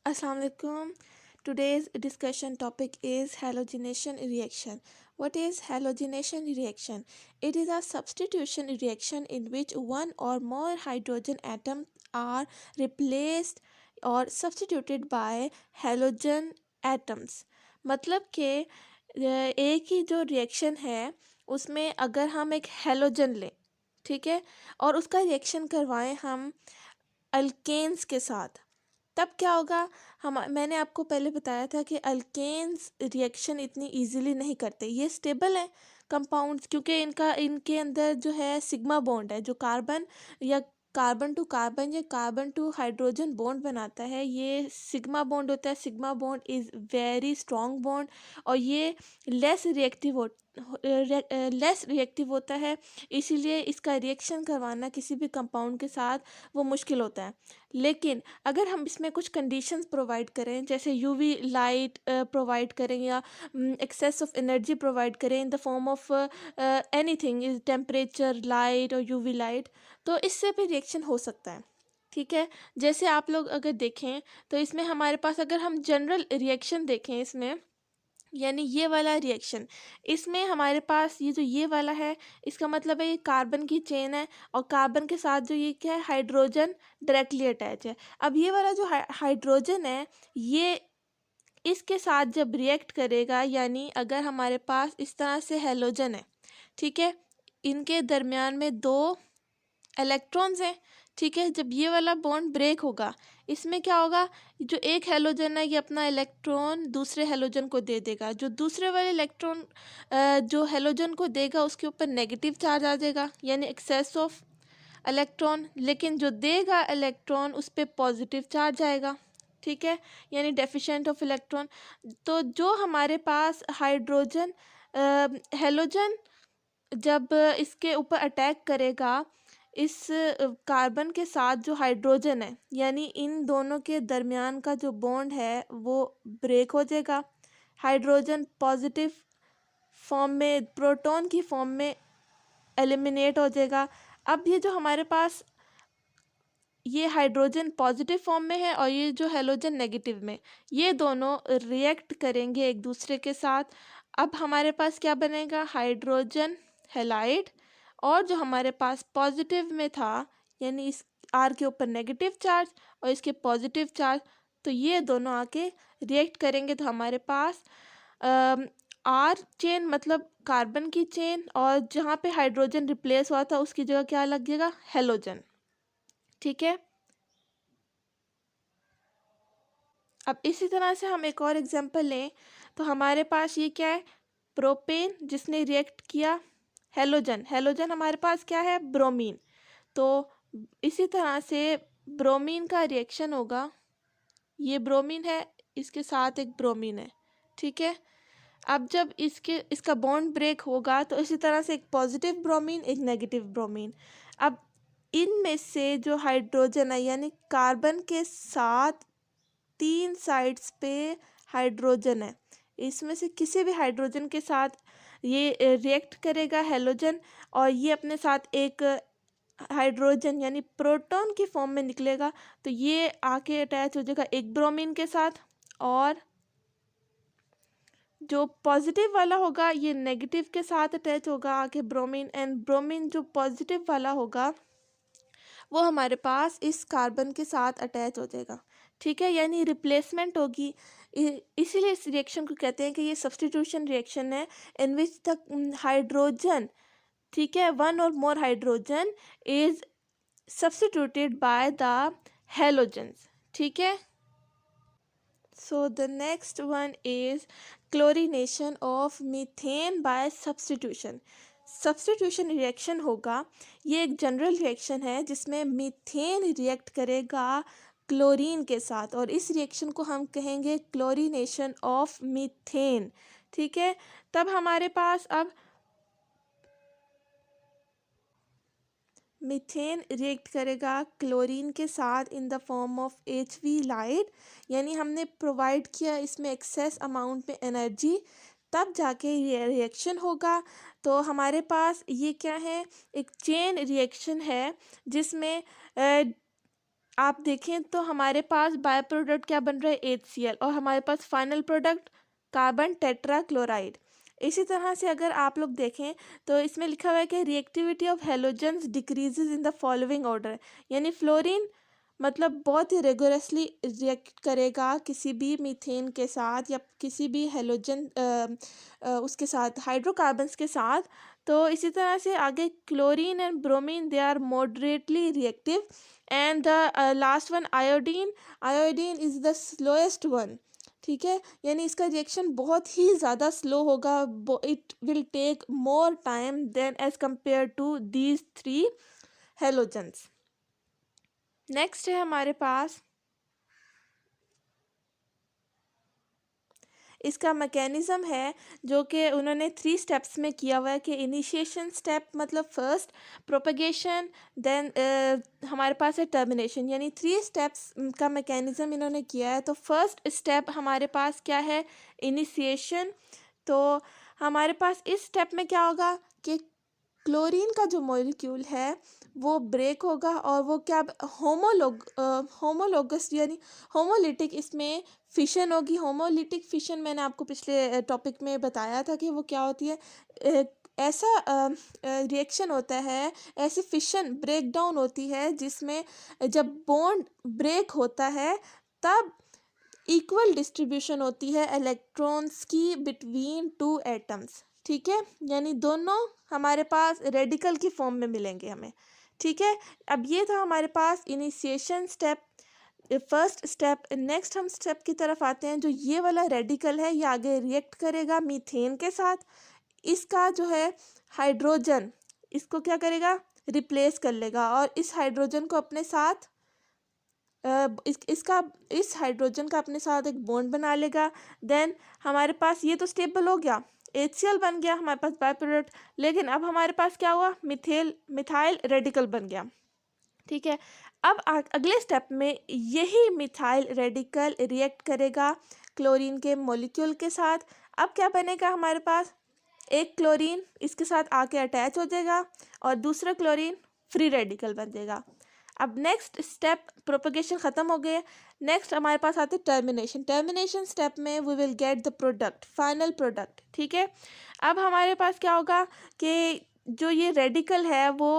Assalamualaikum. Today's discussion topic is halogenation reaction. What is halogenation reaction? It is a substitution reaction in which one or more hydrogen atoms are replaced or substituted by halogen atoms. मतलब कि एक ही जो reaction है उसमें अगर हम एक halogen लें, ठीक है, और उसका रिएक्शन करवाएं हम अल्केन्स के साथ, तब क्या होगा। मैंने आपको पहले बताया था कि अल्केन्स रिएक्शन इतनी इजीली नहीं करते, ये स्टेबल है कंपाउंड्स, क्योंकि इनके अंदर जो है सिग्मा बॉन्ड है, जो कार्बन या कार्बन टू कार्बन या कार्बन टू हाइड्रोजन बॉन्ड बनाता है, ये सिग्मा बॉन्ड होता है। Sigma bond is very strong bond और ये लेस रिएक्टिव होता है, इसीलिए इसका रिएक्शन करवाना किसी भी कंपाउंड के साथ वो मुश्किल होता है। लेकिन अगर हम इसमें कुछ कंडीशंस प्रोवाइड करें, जैसे यूवी लाइट प्रोवाइड करें या एक्सेस ऑफ एनर्जी प्रोवाइड करें in the form of anything is temperature, light और यूवी लाइट, तो इससे भी रिएक्शन हो सकता है। ठीक है, जैसे आप लोग अगर देखें तो इसमें हमारे पास, अगर हम जनरल रिएक्शन देखें इसमें, यानी ये वाला रिएक्शन, इसमें हमारे पास ये वाला है, इसका मतलब है ये कार्बन की चेन है और कार्बन के साथ जो ये क्या है, हाइड्रोजन डायरेक्टली अटैच है। अब ये वाला जो हाइड्रोजन है, ये इसके साथ जब रिएक्ट करेगा, यानी अगर हमारे पास इस तरह से हेलोजन है, ठीक है, इनके दरमियान में दो इलेक्ट्रॉन्स हैं, ठीक है, जब ये वाला बॉन्ड ब्रेक होगा, इसमें क्या होगा, जो एक हेलोजन है ये अपना इलेक्ट्रॉन दूसरे हेलोजन को दे देगा, जो दूसरे वाले इलेक्ट्रॉन जो हेलोजन को देगा उसके ऊपर नेगेटिव चार्ज आ जाएगा, यानी एक्सेस ऑफ इलेक्ट्रॉन, लेकिन जो देगा इलेक्ट्रॉन उस पर पॉजिटिव चार्ज आएगा, ठीक है, यानी डेफिशिएंट ऑफ इलेक्ट्रॉन। तो जो हमारे पास हाइड्रोजन हेलोजन जब इसके ऊपर अटैक करेगा, इस कार्बन के साथ जो हाइड्रोजन है, यानी इन दोनों के दरमियान का जो बॉन्ड है वो ब्रेक हो जाएगा, हाइड्रोजन पॉजिटिव फॉर्म में, प्रोटॉन की फॉर्म में एलिमिनेट हो जाएगा। अब ये जो हमारे पास ये हाइड्रोजन पॉजिटिव फॉर्म में है और ये जो हेलोजन नेगेटिव में, ये दोनों रिएक्ट करेंगे एक दूसरे के साथ। अब हमारे पास क्या बनेगा, हाइड्रोजन हेलाइड, और जो हमारे पास पॉजिटिव में था, यानी इस आर के ऊपर नेगेटिव चार्ज और इसके पॉजिटिव चार्ज, तो ये दोनों आके रिएक्ट करेंगे, तो हमारे पास आर चेन मतलब कार्बन की चेन, और जहाँ पे हाइड्रोजन रिप्लेस हुआ था उसकी जगह क्या लग जाएगा, हेलोजन। ठीक है, अब इसी तरह से हम एक और एग्जांपल लें, तो हमारे पास ये क्या है, प्रोपेन जिसने रिएक्ट किया हेलोजन, हेलोजन हमारे पास क्या है, ब्रोमीन। तो इसी तरह से ब्रोमीन का रिएक्शन होगा, ये ब्रोमीन है, इसके साथ एक ब्रोमीन है, ठीक है। अब जब इसका बॉन्ड ब्रेक होगा तो इसी तरह से एक पॉजिटिव ब्रोमीन, एक नेगेटिव ब्रोमीन। अब इनमें से जो हाइड्रोजन है, यानी कार्बन के साथ तीन साइड्स पे हाइड्रोजन है, इसमें से किसी भी हाइड्रोजन के साथ ये रिएक्ट करेगा हेलोजन, और ये अपने साथ एक हाइड्रोजन यानी प्रोटॉन की फॉर्म में निकलेगा, तो ये आके अटैच हो जाएगा एक ब्रोमीन के साथ, और जो पॉजिटिव वाला होगा ये नेगेटिव के साथ अटैच होगा आके ब्रोमीन, एंड ब्रोमीन जो पॉजिटिव वाला होगा वो हमारे पास इस कार्बन के साथ अटैच हो जाएगा, ठीक है, यानी रिप्लेसमेंट होगी। इसीलिए इस रिएक्शन को कहते हैं कि ये सब्स्टिट्यूशन रिएक्शन है, इन विच द हाइड्रोजन, ठीक है, वन और more hydrogen is substituted by the halogens, ठीक है। So the next one is chlorination of methane by substitution. Substitution reaction होगा, ये एक जनरल रिएक्शन है जिसमें मीथेन रिएक्ट करेगा क्लोरीन के साथ, और इस रिएक्शन को हम कहेंगे क्लोरीनेशन ऑफ मीथेन, ठीक है। तब हमारे पास अब मीथेन रिएक्ट करेगा क्लोरीन के साथ in the form of HV light, यानी हमने प्रोवाइड किया इसमें एक्सेस अमाउंट में एनर्जी, तब जाके ये रिएक्शन होगा। तो हमारे पास ये क्या है, एक चेन रिएक्शन है जिसमें आप देखें तो हमारे पास बाय प्रोडक्ट क्या बन रहा है, HCl, और हमारे पास final product carbon tetra chloride. इसी तरह से अगर आप लोग देखें तो इसमें लिखा हुआ है कि reactivity of halogens decreases in the following order, यानी फ्लोरीन मतलब बहुत ही रिगोरसली रिएक्ट करेगा किसी भी मीथेन के साथ या किसी भी हेलोजन उसके साथ, हाइड्रोकार्बन्स के साथ। तो इसी तरह से आगे chlorine and bromine they are moderately reactive, and the last one iodine, iodine is the slowest one. ठीक है, यानी इसका रिएक्शन बहुत ही ज़्यादा स्लो होगा, it will take more time than as compare to these three halogens. Next है हमारे पास इसका मैकेनिज़्म है, जो कि उन्होंने 3 स्टेप्स में किया हुआ है कि इनिशिएशन स्टेप मतलब फर्स्ट, प्रोपगेशन, देन हमारे पास है टर्मिनेशन, यानी 3 स्टेप्स का मैकेनिज़्म इन्होंने किया है। तो फर्स्ट स्टेप हमारे पास क्या है, इनिशिएशन। तो हमारे पास इस स्टेप में क्या होगा कि क्लोरीन का जो मॉलिक्यूल है वो ब्रेक होगा और वो क्या होमोलोगस यानी होमोलिटिक इसमें फिशन होगी। होमोलिटिक फिशन मैंने आपको पिछले टॉपिक में बताया था कि वो क्या होती है। अ, ऐसा रिएक्शन होता है, ऐसी फिशन ब्रेक डाउन होती है जिसमें जब बॉन्ड ब्रेक होता है तब इक्वल डिस्ट्रीब्यूशन होती है इलेक्ट्रॉन्स की बिटवीन टू एटम्स। ठीक है, यानी दोनों हमारे पास रेडिकल की फॉर्म में मिलेंगे हमें। ठीक है, अब ये था हमारे पास initiation step, first step. Next हम स्टेप की तरफ आते हैं। जो ये वाला रेडिकल है ये आगे रिएक्ट करेगा मीथेन के साथ। इसका जो है हाइड्रोजन, इसको क्या करेगा, रिप्लेस कर लेगा और इस हाइड्रोजन को अपने साथ इसका इस हाइड्रोजन का अपने साथ एक बॉन्ड बना लेगा। देन हमारे पास ये तो स्टेबल हो गया, HCl बन गया हमारे पास बाय प्रोडक्ट। लेकिन अब हमारे पास क्या हुआ, मिथाइल रेडिकल बन गया। ठीक है, अब अगले स्टेप में यही मिथाइल रेडिकल रिएक्ट करेगा क्लोरीन के मॉलिक्यूल के साथ। अब क्या बनेगा हमारे पास, एक क्लोरीन इसके साथ आके अटैच हो जाएगा और दूसरा क्लोरीन फ्री रेडिकल बन जाएगा। अब नेक्स्ट स्टेप प्रोपगेशन ख़त्म हो गए। नेक्स्ट हमारे पास आते टर्मिनेशन। टर्मिनेशन स्टेप में we will get the product, final product. ठीक है, अब हमारे पास क्या होगा कि जो ये रेडिकल है वो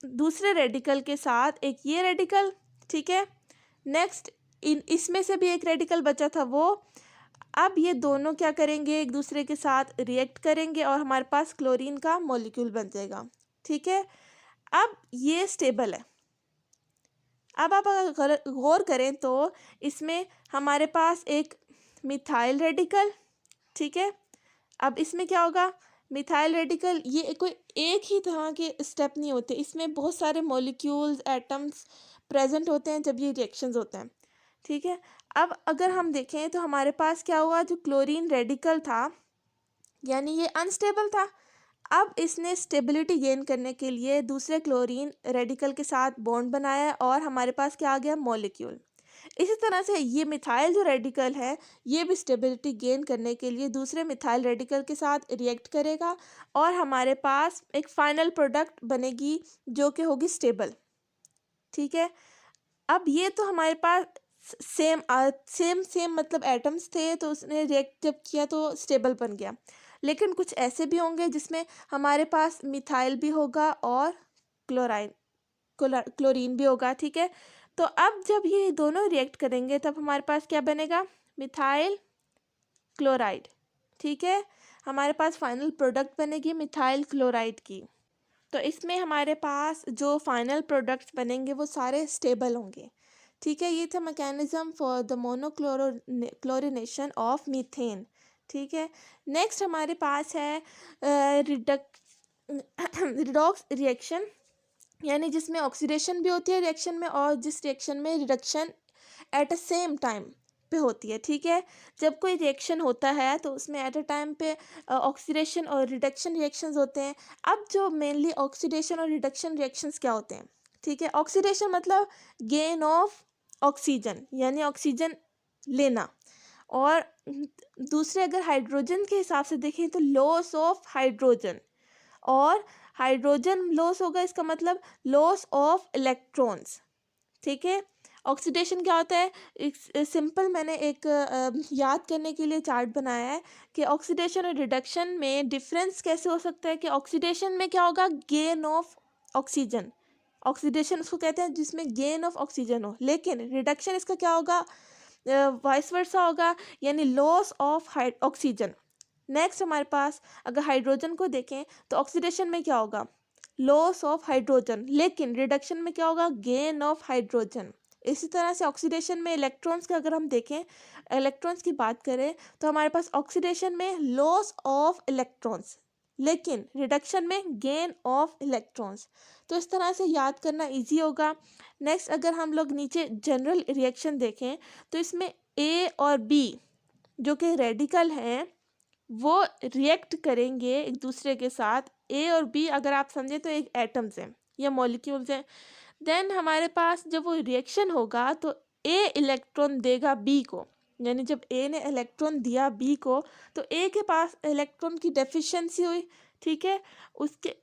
दूसरे रेडिकल के साथ, एक ये रेडिकल, ठीक है, नेक्स्ट इसमें से भी एक रेडिकल बचा था वो, अब ये दोनों क्या करेंगे, एक दूसरे के साथ रिएक्ट करेंगे और हमारे पास क्लोरीन का मॉलिक्यूल बन जाएगा। ठीक है, अब ये स्टेबल है। अब आप अगर गौर करें तो इसमें हमारे पास एक मिथाइल रेडिकल, ठीक है, अब इसमें क्या होगा, मिथाइल रेडिकल, ये कोई एक ही तरह के स्टेप नहीं होते, इसमें बहुत सारे मॉलिक्यूल्स एटम्स प्रेजेंट होते हैं जब ये रिएक्शंस होते हैं। ठीक है, अब अगर हम देखें तो हमारे पास क्या हुआ, जो क्लोरीन रेडिकल था यानी ये अनस्टेबल था, अब इसने स्टेबिलिटी गेन करने के लिए दूसरे क्लोरीन रेडिकल के साथ बॉन्ड बनाया और हमारे पास क्या आ गया, मॉलिक्यूल। इसी तरह से ये मिथाइल जो रेडिकल है ये भी स्टेबिलिटी गेन करने के लिए दूसरे मिथाइल रेडिकल के साथ रिएक्ट करेगा और हमारे पास एक फाइनल प्रोडक्ट बनेगी जो कि होगी स्टेबल। ठीक है, अब ये तो हमारे पास सेम सेम सेम मतलब एटम्स थे, तो उसने रिएक्ट जब किया तो स्टेबल बन गया। लेकिन कुछ ऐसे भी होंगे जिसमें हमारे पास मिथाइल भी होगा और क्लोराइन क्लोरीन भी होगा। ठीक है, तो अब जब ये दोनों रिएक्ट करेंगे तब हमारे पास क्या बनेगा, मिथाइल क्लोराइड। ठीक है, हमारे पास फाइनल प्रोडक्ट बनेगी मिथाइल क्लोराइड की। तो इसमें हमारे पास जो फाइनल प्रोडक्ट्स बनेंगे वो सारे स्टेबल होंगे। ठीक है, ये था mechanism for the monochlorination of methane. ठीक है, नेक्स्ट हमारे पास है रिडॉक्स रिएक्शन, यानी जिसमें ऑक्सीडेशन भी होती है रिएक्शन में और जिस रिएक्शन में reduction at a same time पे होती है। ठीक है, जब कोई रिएक्शन होता है तो उसमें एट अ टाइम पे ऑक्सीडेशन और रिडक्शन रिएक्शंस होते हैं। अब जो मेनली ऑक्सीडेशन और रिडक्शन रिएक्शंस क्या होते हैं, ठीक है, ऑक्सीडेशन मतलब गेन ऑफ ऑक्सीजन यानी ऑक्सीजन लेना, और दूसरे अगर हाइड्रोजन के हिसाब से देखें तो लॉस ऑफ हाइड्रोजन, और हाइड्रोजन लॉस होगा इसका मतलब लॉस ऑफ इलेक्ट्रॉन्स। ठीक है, ऑक्सीडेशन क्या होता है? सिंपल मैंने एक याद करने के लिए चार्ट बनाया है कि ऑक्सीडेशन और रिडक्शन में डिफरेंस कैसे हो सकता है कि ऑक्सीडेशन में क्या होगा? Gain of oxygen. ऑक्सीडेशन उसको कहते हैं जिसमें गेन ऑफ ऑक्सीजन हो, लेकिन रिडक्शन इसका क्या होगा? वाइस वर्सा होगा, यानी लॉस ऑफ ऑक्सीजन। नेक्स्ट हमारे पास अगर हाइड्रोजन को देखें तो ऑक्सीडेशन में क्या होगा? लॉस ऑफ हाइड्रोजन, लेकिन रिडक्शन में क्या होगा? Gain of hydrogen. इसी तरह से ऑक्सीडेशन में इलेक्ट्रॉन्स का अगर हम देखें, इलेक्ट्रॉन्स की बात करें तो हमारे पास ऑक्सीडेशन में लॉस ऑफ इलेक्ट्रॉन्स, लेकिन रिडक्शन में गेन ऑफ इलेक्ट्रॉन्स। तो इस तरह से याद करना इजी होगा। नेक्स्ट अगर हम लोग नीचे जनरल रिएक्शन देखें तो इसमें ए और बी जो कि रेडिकल हैं वो रिएक्ट करेंगे एक दूसरे के साथ। ए और बी अगर आप समझें तो एक एटम्स हैं या मॉलिक्यूल्स हैं। देन हमारे पास जब वो रिएक्शन होगा तो ए इलेक्ट्रॉन देगा बी को, यानी जब ए ने इलेक्ट्रॉन दिया बी को तो ए के पास इलेक्ट्रॉन की डेफिशिएंसी हुई, ठीक है।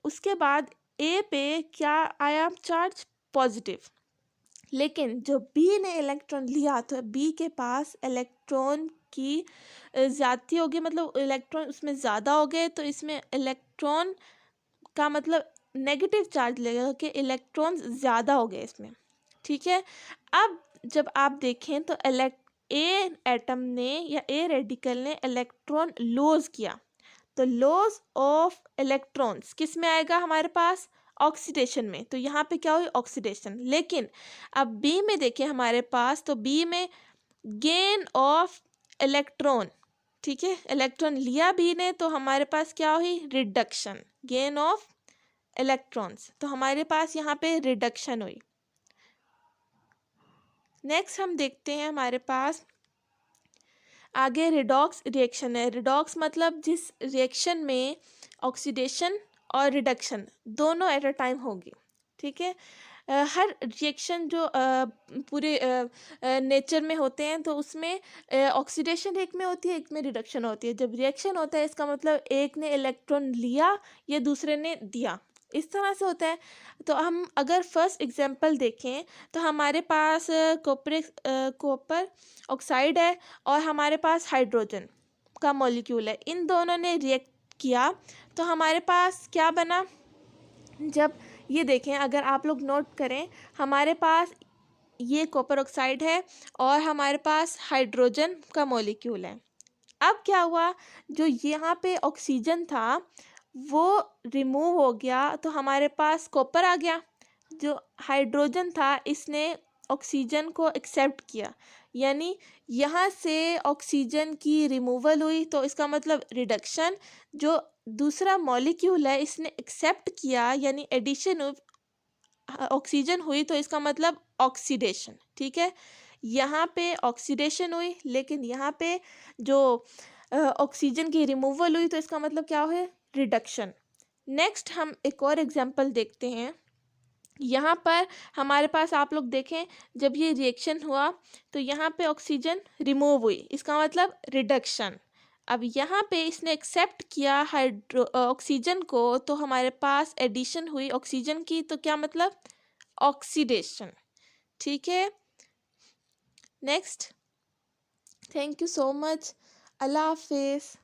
उसके बाद ए पे क्या आया? Charge positive. लेकिन जो बी ने इलेक्ट्रॉन लिया तो बी के पास इलेक्ट्रॉन की ज़्यादती हो गई, मतलब इलेक्ट्रॉन उसमें ज़्यादा हो गए, तो इसमें इलेक्ट्रॉन का मतलब नेगेटिव चार्ज लगेगा कि इलेक्ट्रॉन्स ज़्यादा हो गए इसमें, ठीक है। अब जब आप देखें तो ए एटम ने या ए रेडिकल ने इलेक्ट्रॉन लॉस किया, तो लॉस ऑफ इलेक्ट्रॉन्स किस में आएगा? हमारे पास ऑक्सीडेशन में। तो यहाँ पे क्या हुई? ऑक्सीडेशन। लेकिन अब बी में देखें हमारे पास, तो बी में गेन ऑफ इलेक्ट्रॉन, ठीक है, इलेक्ट्रॉन लिया बी ने तो हमारे पास क्या हुई? Reduction, gain of electrons. तो हमारे पास यहाँ पे रिडक्शन हुई। नेक्स्ट हम देखते हैं हमारे पास आगे रिडॉक्स रिएक्शन है। रिडॉक्स मतलब जिस रिएक्शन में ऑक्सीडेशन और रिडक्शन दोनों एट अ टाइम होगी, ठीक है। हर रिएक्शन जो पूरे नेचर में होते हैं तो उसमें ऑक्सीडेशन एक में होती है, एक में रिडक्शन होती है। जब रिएक्शन होता है इसका मतलब एक ने इलेक्ट्रॉन लिया या दूसरे ने दिया, इस तरह से होता है। तो हम अगर फर्स्ट एग्जांपल देखें तो हमारे पास कॉपर ऑक्साइड है और हमारे पास हाइड्रोजन का मॉलिक्यूल है। इन दोनों ने रिएक्ट किया तो हमारे पास क्या बना? जब ये देखें, अगर आप लोग नोट करें, हमारे पास ये कॉपर ऑक्साइड है और हमारे पास हाइड्रोजन का मॉलिक्यूल है। अब क्या हुआ? जो यहाँ पे ऑक्सीजन था वो रिमूव हो गया तो हमारे पास कॉपर आ गया। जो हाइड्रोजन था इसने ऑक्सीजन को एक्सेप्ट किया, यानी यहाँ से ऑक्सीजन की रिमूवल हुई तो इसका मतलब रिडक्शन। जो दूसरा मॉलिक्यूल है इसने एक्सेप्ट किया, यानी एडिशन ऑक्सीजन हुई तो इसका मतलब ऑक्सीडेशन, ठीक है। यहाँ पे ऑक्सीडेशन हुई, लेकिन यहाँ पे जो ऑक्सीजन की रिमूवल हुई तो इसका मतलब क्या हुआ? रिडक्शन। नेक्स्ट हम एक और एग्जांपल देखते हैं। यहाँ पर हमारे पास आप लोग देखें, जब ये रिएक्शन हुआ तो यहाँ पे ऑक्सीजन रिमूव हुई, इसका मतलब रिडक्शन। अब यहाँ पे इसने एक्सेप्ट किया ऑक्सीजन को तो हमारे पास एडिशन हुई ऑक्सीजन की, तो क्या मतलब? ऑक्सीडेशन, ठीक है। Next, thank you so much. अल्लाह हाफिज़।